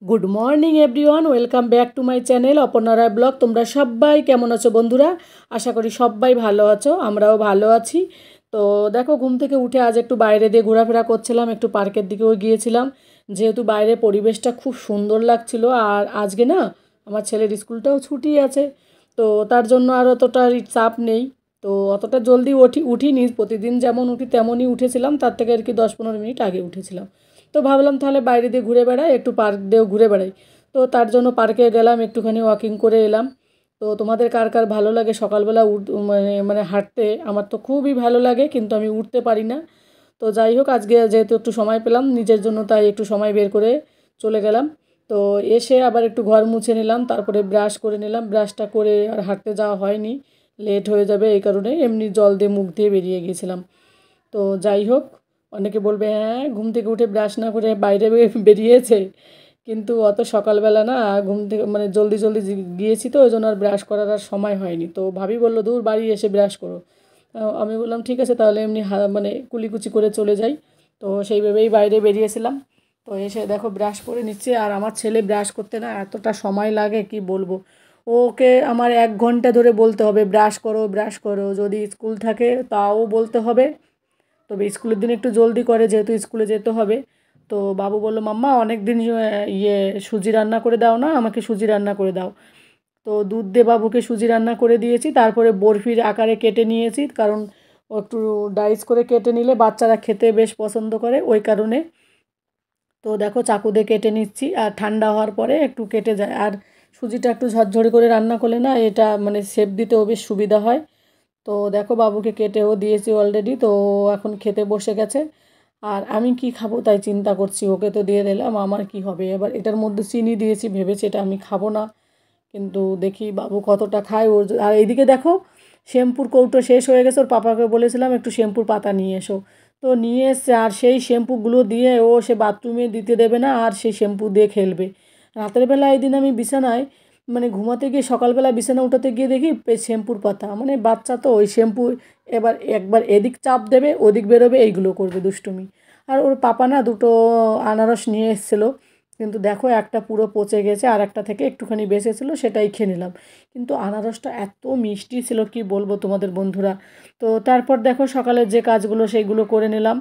Good morning everyone, welcome back to my channel Aparna Roy blog. তোমরা সবাই কেমন আছো বন্ধুরা? আশা করি সবাই ভালো আছো, আমরাও ভালো আছি। তো দেখো, ঘুম থেকে উঠে আজ একটু বাইরে দিয়ে ঘোরাফেরা করছিলাম, একটু পার্কের দিকেও গিয়েছিলাম, যেহেতু বাইরের পরিবেশটা খুব সুন্দর লাগছিল। আর আজকে না আমার ছেলের স্কুলটাও ছুটি আছে, তো তার জন্য আর অতটা চাপ নেই। তো অতটা জলদি উঠিনি, প্রতিদিন যেমন উঠি তেমনই উঠেছিলাম, তার থেকে আর কি 10-15 মিনিট আগে উঠেছিলাম। তো ভাবলাম তাহলে বাইরে দিয়ে ঘুরে বেড়াই, একটু পার্ক দিয়েও ঘুরে বেড়াই। তো তার জন্য পার্কে গেলাম, একটুখানি ওয়াকিং করে এলাম। তো তোমাদের কার কার ভালো লাগে সকালবেলা মানে মানে হাঁটতে? আমার তো খুবই ভালো লাগে, কিন্তু আমি উঠতে পারি না। তো যাই হোক, আজকে যেহেতু একটু সময় পেলাম নিজের জন্য, তাই একটু সময় বের করে চলে গেলাম। তো এসে আবার একটু ঘর মুছে নিলাম, তারপরে ব্রাশ করে নিলাম। ব্রাশটা করে আর হাঁটতে যাওয়া হয়নি, লেট হয়ে যাবে এই কারণে এমনি জল দিয়ে মুখ দিয়ে বেরিয়ে গিয়েছিলাম। তো যাই হোক, অনেকে বলবে হ্যাঁ ঘুম থেকে উঠে ব্রাশ না করে বাইরে বেরিয়েছে, কিন্তু অত সকালবেলা না, ঘুম থেকে মানে জলদি জলদি গিয়েছি, তো ওই জন্য আর ব্রাশ করার আর সময় হয়নি। তো ভাবি বললো দূর বাড়ি এসে ব্রাশ করো। আমি বললাম ঠিক আছে, তাহলে এমনি মানে কুলিকুচি করে চলে যাই। তো সেইভাবেই বাইরে বেরিয়েছিলাম। তো এসে দেখো ব্রাশ করে নিচ্ছে, আর আমার ছেলে ব্রাশ করতে না এতটা সময় লাগে কি বলবো। ওকে আমার 1 ঘন্টা ধরে বলতে হবে ব্রাশ করো ব্রাশ করো, যদি স্কুল থাকে তাও বলতে হবে। তবে স্কুলের দিন একটু জলদি করে, যেহেতু স্কুলে যেতে হবে। তো বাবু বলল মাম্মা অনেক দিন সুজি রান্না করে দাও না, আমাকে সুজি রান্না করে দাও। তো দুধ দিয়ে বাবুকে সুজি রান্না করে দিয়েছি, তারপরে বরফির আকারে কেটে নিয়েছি, কারণ ও একটু ডাইস করে কেটে নিলে বাচ্চারা খেতে বেশ পছন্দ করে, ওই কারণে। তো দেখো চাকু দিয়ে কেটে নিচ্ছি, আর ঠান্ডা হওয়ার পরে একটু কেটে যায়। আর সুজিটা একটু ঝরঝরে করে রান্না করলে না, এটা মানে শেপ দিতেও বেশ সুবিধা হয়। তো দেখো বাবুকে কেটেও দিয়েছি অলরেডি, তো ও এখন খেতে বসে গেছে। আর আমি কি খাবো তাই চিন্তা করছি, ওকে তো দিয়ে দিলাম, আমার কি হবে এবার। এটার মধ্যে চিনি দিয়েছি, ভেবেছি এটা আমি খাবো না, কিন্তু দেখি বাবু কতটা খায়। আর এইদিকে দেখো শ্যাম্পুর কৌটো শেষ হয়ে গেছে, ওর পাপাকে বলেছিলাম একটু শ্যাম্পুর পাতা নিয়ে এসো। তো নিয়ে এসছে, আর সেই শ্যাম্পুগুলো দিয়ে ও সে বাথরুমে দিতে দেবে না, আর সেই শ্যাম্পু দিয়ে খেলবে। রাতের বেলা এই দিন আমি বিছানায় মানে ঘুমাতে গিয়ে সকালবেলা বিছানা উঠাতে গিয়ে দেখি শ্যাম্পুর পাতা, মানে বাচ্চা তো ওই শ্যাম্পু এবার একবার এদিক চাপ দেবে ওদিক বেরোবে, এইগুলো করবে দুষ্টুমি। আর ওর পাপা না দুটো আনারস নিয়ে এসেছিলো, কিন্তু দেখো একটা পুরো পচে গেছে, আর একটা থেকে একটুখানি বেঁচেছিলো, সেটাই খেয়ে নিলাম। কিন্তু আনারসটা এত মিষ্টি ছিল কি বলবো তোমাদের বন্ধুরা। তো তারপর দেখো সকালের যে কাজগুলো সেইগুলো করে নিলাম।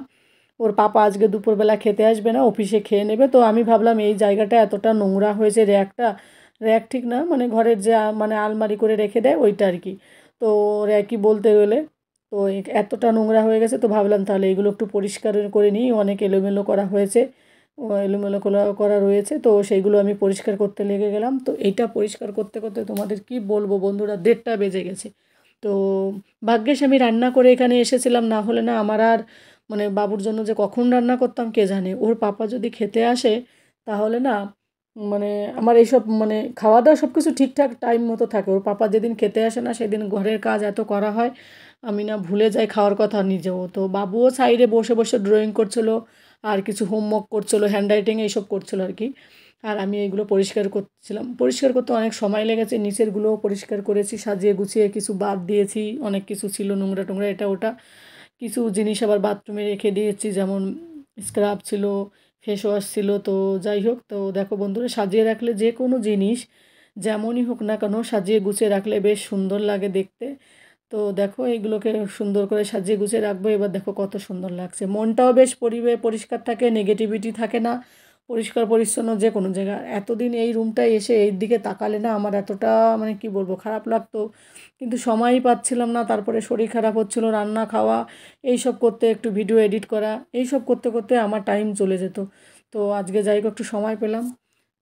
ওর পাপা আজকে দুপুরবেলা খেতে আসবে না, অফিসে খেয়ে নেবে। তো আমি ভাবলাম এই জায়গাটা এতটা নোংরা হয়েছে, র্যাক ঠিক না, মানে ঘরের যে মানে আলমারি করে রেখে দেয় ওইটা আর কি। তো র্যাকই বলতে গেলে। তো এতটা নোংরা হয়ে গেছে, তো ভাবলাম তাহলে এগুলো একটু পরিষ্কার করে নিই, অনেক এলোমেলো করা হয়েছে, এলোমেলো করা রয়েছে, তো সেইগুলো আমি পরিষ্কার করতে লেগে গেলাম। তো এইটা পরিষ্কার করতে করতে তোমাদের কি বলবো বন্ধুরা, 1:30টা বেজে গেছে। তো ভাগ্যিস আমি রান্না করে এখানে এসেছিলাম, না হলে না আমার আর মানে বাবুর জন্য যে কখন রান্না করতাম কে জানে। ওর পাপা যদি খেতে আসে তাহলে না মানে আমার এইসব মানে খাওয়া দাওয়া সব কিছু ঠিকঠাক টাইম মতো থাকে। ওর পাপা যেদিন খেতে আসে না সেদিন ঘরের কাজ এত করা হয়, আমি না ভুলে যাই খাওয়ার কথা নিজেও। তো বাবুও সাইডে বসে বসে ড্রয়িং করছিল, আর কিছু হোমওয়ার্ক করছিলো, হ্যান্ড রাইটিং এইসব করছিলো আর কি। আর আমি এইগুলো পরিষ্কার করছিলাম, পরিষ্কার করতে অনেক সময় লেগেছে, নিচেরগুলোও পরিষ্কার করেছি, সাজিয়ে গুছিয়ে কিছু বাদ দিয়েছি, অনেক কিছু ছিল নোংরা টোংরা এটা ওটা। কিছু জিনিস আবার বাথরুমে রেখে দিয়েছি, যেমন স্ক্রাব ছিল, ফেস ওয়াশ ছিল। তো যাই হোক, তো দেখো বন্ধুরা সাজিয়ে রাখলে যে কোনো জিনিস যেমনই হোক না কেন সাজিয়ে গুছিয়ে রাখলে বেশ সুন্দর লাগে দেখতে। তো দেখো এইগুলোকে সুন্দর করে সাজিয়ে গুছিয়ে রাখবো, এবার দেখো কত সুন্দর লাগছে, মনটাও বেশ পরিষ্কার থাকে, নেগেটিভিটি থাকে না। পরিষ্কার পরিচ্ছন্ন যে কোনো জায়গা। এতদিন এই রুমটায় এসে এই দিকে তাকালে না আমার এতটা মানে কি বলবো খারাপ লাগতো, কিন্তু সময়ই পাচ্ছিলাম না, তারপরে শরীর খারাপ হচ্ছিলো, রান্না খাওয়া এইসব করতে, একটু ভিডিও এডিট করা এইসব করতে করতে আমার টাইম চলে যেত। তো আজকে যাই হোক একটু সময় পেলাম,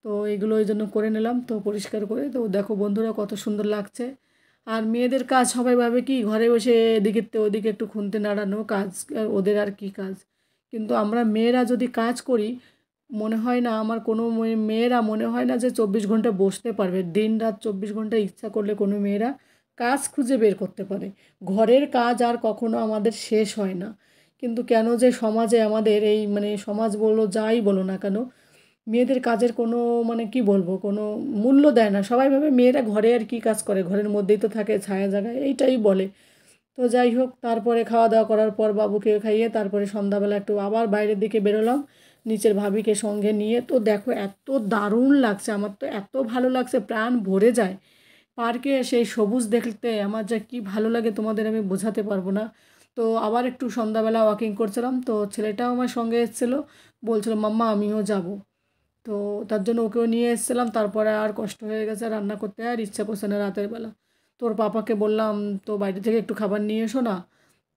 তো এগুলো ওই জন্য করে নিলাম। তো পরিষ্কার করে তো দেখো বন্ধুরা কত সুন্দর লাগছে। আর মেয়েদের কাজ সবাই ভাবে কি ঘরে বসে এদিকে ওদিকে একটু খুন্তি নাড়ানো কাজ, ওদের আর কি কাজ। কিন্তু আমরা মেয়েরা যদি কাজ করি, মনে হয় না আমার কোনো মেয়েরা মনে হয় না যে 24 ঘন্টা বসতে পারবে, দিন রাত 24 ঘন্টা ইচ্ছা করলে কোনো মেয়েরা কাজ খুঁজে বের করতে পারে। ঘরের কাজ আর কখনো আমাদের শেষ হয় না। কিন্তু কেন যে সমাজে আমাদের এই মানে সমাজ বলো যাই বলো না কেন, মেয়েদের কাজের কোনো মানে কি বলবো কোনো মূল্য দেয় না। সবাই ভাবে মেয়েরা ঘরে আর কি কাজ করে, ঘরের মধ্যেই তো থাকে ছায়া জায়গায়, এইটাই বলে। তো যাই হোক, তারপরে খাওয়া দাওয়া করার পর বাবুকে খাইয়ে তারপরে সন্ধ্যাবেলা একটু আবার বাইরের দিকে বেরোলাম। নিচের ভাবিকে সঙ্গে নিয়ে। তো দেখো এত দারুণ লাগছে, আমার তো এত ভালো লাগছে, প্রাণ ভরে যায়। পার্কে সেই সবুজ দেখতে আমার যা কি ভালো লাগে তোমাদের আমি বোঝাতে পারবো না। তো আবার একটু সন্ধ্যাবেলা ওয়াকিং করছিলাম, তো ছেলেটাও আমার সঙ্গে এসেছিলো, বলছিল মাম্মা আমিও যাব। তো তার জন্য ওকেও নিয়ে এসেছিলাম। তারপরে আর কষ্ট হয়ে গেছে, রান্না করতে আর ইচ্ছা করছে না রাতের বেলা। তোর পাপাকে বললাম তো বাইরে থেকে একটু খাবার নিয়ে এসো না।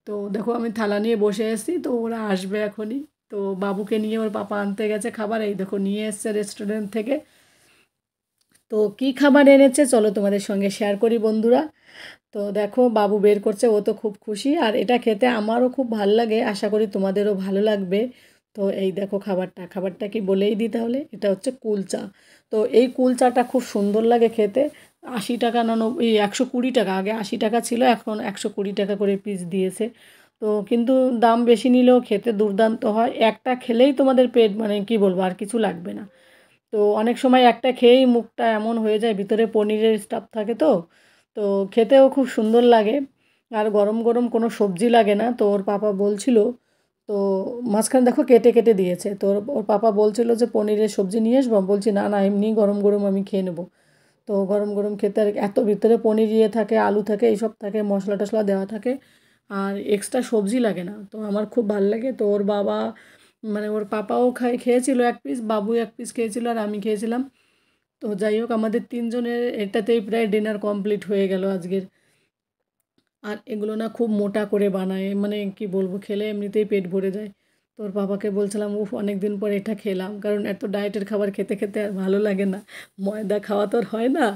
তো দেখো আমি থালা নিয়ে বসে এসেছি, তো ওরা আসবে এখনই। তো বাবুকে নিয়ে ওর পাপা আনতে গেছে খাবার, এই দেখো নিয়ে এসছে রেস্টুরেন্ট থেকে। তো কি খাবার এনেছে চলো তোমাদের সঙ্গে শেয়ার করি বন্ধুরা। তো দেখো বাবু বের করছে, ও তো খুব খুশি, আর এটা খেতে আমারও খুব ভাল লাগে, আশা করি তোমাদেরও ভালো লাগবে। তো এই দেখো খাবারটা কি বলেই দিই তাহলে, এটা হচ্ছে কুলচা। তো এই কুলচাটা খুব সুন্দর লাগে খেতে। 80 টাকা না 120 টাকা, আগে 80 টাকা ছিল, এখন 120 টাকা করে পিস দিয়েছে। তো কিন্তু দাম বেশি নিলেও খেতে দুর্দান্ত হয়, একটা খেলেই তোমাদের পেট মানে কি বলবো আর কিছু লাগবে না। তো অনেক সময় একটা খেয়েই মুখটা এমন হয়ে যায়, ভিতরে পনিরের স্টাফ থাকে তো। তো খেতেও খুব সুন্দর লাগে, আর গরম গরম কোনো সবজি লাগে না। তো ওর পাপা বলছিল, তো মাঝখানে দেখো কেটে কেটে দিয়েছে, তো ওর পাপা বলছিল যে পনিরের সবজি নিয়ে আসবো, বলছি না না এমনি গরম গরম আমি খেয়ে নেবো। তো গরম গরম খেতে আর এত ভিতরে পনির ইয়ে থাকে, আলু থাকে, এইসব থাকে, মশলা টশলা দেওয়া থাকে, আর এক্সট্রা সবজি লাগে না। তো আমার খুব ভালো লাগে। তো ওর বাবা মানে ওর পাপাও খেয়েছিল 1 পিস, বাবু 1 পিস খেয়েছিল, আর আমি খেয়েছিলাম। তো যাই হোক আমাদের তিনজনের এটাতেই প্রায় ডিনার কমপ্লিট হয়ে গেল আজকের। আর এগুলো না খুব মোটা করে বানায়, মানে কি বলবো, খেলে এমনিতেই পেট ভরে যায়। তোর বাবাকে বলছিলাম উফ অনেক দিন পর এটা খেলাম, কারণ এত ডায়েটের খাবার খেতে খেতে আর ভালো লাগে না, ময়দা খাওয়া তো আর হয় না।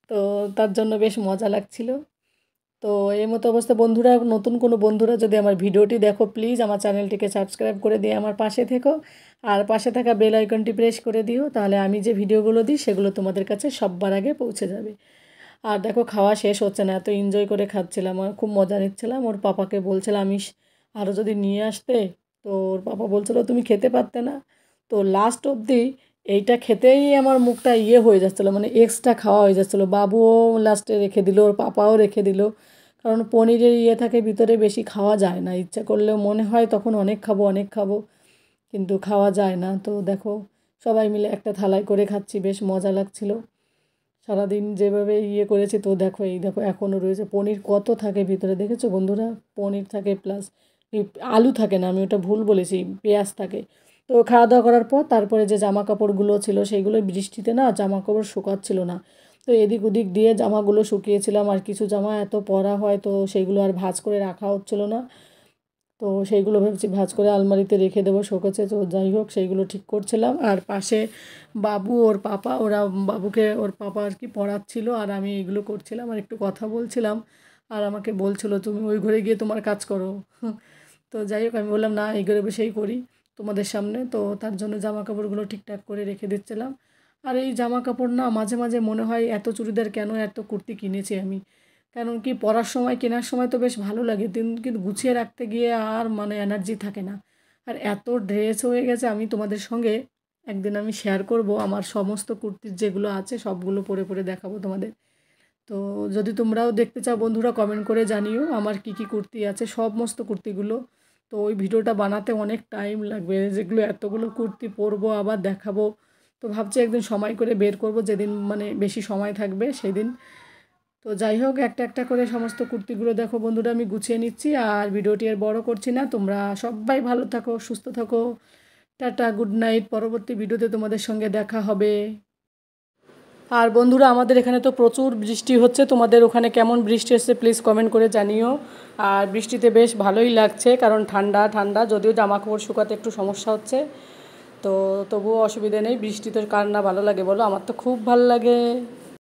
তো তার জন্য বেশ মজা লাগছিল। তো এই মতো অবস্থা বন্ধুরা, নতুন কোনো বন্ধুরা যদি আমার ভিডিওটি দেখো প্লিজ আমার চ্যানেলটিকে সাবস্ক্রাইব করে দিয়ে আমার পাশে থেকো, আর পাশে থাকা বেল আইকনটি প্রেস করে দিও, তাহলে আমি যে ভিডিওগুলো দিই সেগুলো তোমাদের কাছে সবার আগে পৌঁছে যাবে। আর দেখো খাওয়া শেষ হচ্ছে না, এত এনজয় করে খাচ্ছিলাম আর খুব মজা নিচ্ছিলাম। ওর পাপাকে বলছিলাম আরও যদি নিয়ে আসতে, তো ওর পাপা বলছিল তুমি খেতে পারতে না। তো লাস্ট অবধি এইটা খেতেই আমার মুখটা ইয়ে হয়ে যাচ্ছিলো, মানে এক্সট্রা খাওয়া হয়ে যাচ্ছিলো। বাবুও লাস্টে রেখে দিল, ওর পাপাও রেখে দিল, কারণ পনিরের ইয়ে থাকে ভিতরে, বেশি খাওয়া যায় না, ইচ্ছা করলেও মনে হয় তখন অনেক খাবো অনেক খাবো, কিন্তু খাওয়া যায় না। তো দেখো সবাই মিলে একটা থালায় করে খাচ্ছি, বেশ মজা লাগছিল। সারাদিন যেভাবে ইয়ে করেছি, তো দেখো এই দেখো এখনও রয়েছে পনির, কত থাকে ভিতরে দেখেছো বন্ধুরা, পনির থাকে প্লাস আলু থাকে না, আমি ওটা ভুল বলেছি, পেঁয়াজ থাকে। তো খাওয়া দাওয়া করার পর তারপরে যে জামা কাপড়গুলো ছিল সেইগুলো বৃষ্টিতে না জামা কাপড় শুকাচ্ছিল না, তো এদিক ওদিক দিয়ে জামাগুলো শুকিয়েছিলাম, আর কিছু জামা এত পরা হয় তো সেইগুলো আর ভাঁজ করে রাখা হচ্ছিল না। তো সেইগুলো ভেবেছি ভাঁজ করে আলমারিতে রেখে দেবো, শোকেছে। তো যাই হোক সেইগুলো ঠিক করছিলাম, আর পাশে বাবু ওর পাপা, ওরা বাবুকে ওর পাপা আর কি পড়াচ্ছিল, আর আমি এগুলো করছিলাম আর একটু কথা বলছিলাম। আর আমাকে বলছিল তুমি ওই ঘরে গিয়ে তোমার কাজ করো। তো যাই হোক আমি বললাম না এই ঘরে বসেই করি তোমাদের সামনে। তো তার জন্য জামা কাপড়গুলো ঠিকঠাক করে রেখে দিচ্ছিলাম। আর এই জামা কাপড় না মাঝে মাঝে মনে হয় এত চুড়িদার কেন, এত কুর্তি কিনেছি আমি, কারণ কি পরার সময় কেনার সময় তো বেশ ভালো লাগে, কিন্তু গুছিয়ে রাখতে গিয়ে আর মানে এনার্জি থাকে না। আর এত ড্রেস হয়ে গেছে, আমি তোমাদের সঙ্গে একদিন আমি শেয়ার করব আমার সমস্ত কুর্তির যেগুলো আছে সবগুলো পরে পরে দেখাবো তোমাদের। তো যদি তোমরাও দেখতে চাও বন্ধুরা কমেন্ট করে জানিও আমার কি কি কুর্তি আছে, সমস্ত কুর্তিগুলো। তো ওই ভিডিওটা বানাতে অনেক টাইম লাগবে, যেগুলো এতগুলো কুর্তি পরবো আবার দেখাবো। তো ভাবছি একদিন সময় করে বের করব, যেদিন মানে বেশি সময় থাকবে সেদিন। তো যাই হোক একটা একটা করে সমস্ত কুর্তিগুলো দেখো বন্ধুরা আমি গুছিয়ে নিচ্ছি, আর ভিডিওটি আর বড় করছি না। তোমরা সবাই ভালো থাকো, সুস্থ থাকো, টাটা, গুড নাইট। পরবর্তী ভিডিওতে তোমাদের সঙ্গে দেখা হবে। আর বন্ধুরা আমাদের এখানে তো প্রচুর বৃষ্টি হচ্ছে, তোমাদের ওখানে কেমন বৃষ্টি হচ্ছে প্লিজ কমেন্ট করে জানিও। আর বৃষ্টিতে বেশ ভালোই লাগছে, কারণ ঠান্ডা ঠান্ডা, যদিও জামা কাপড় শুকাতে একটু সমস্যা হচ্ছে, তো তবুও অসুবিধে নেই। বৃষ্টি তো কার না ভালো লাগে বলো, আমার তো খুব ভালো লাগে।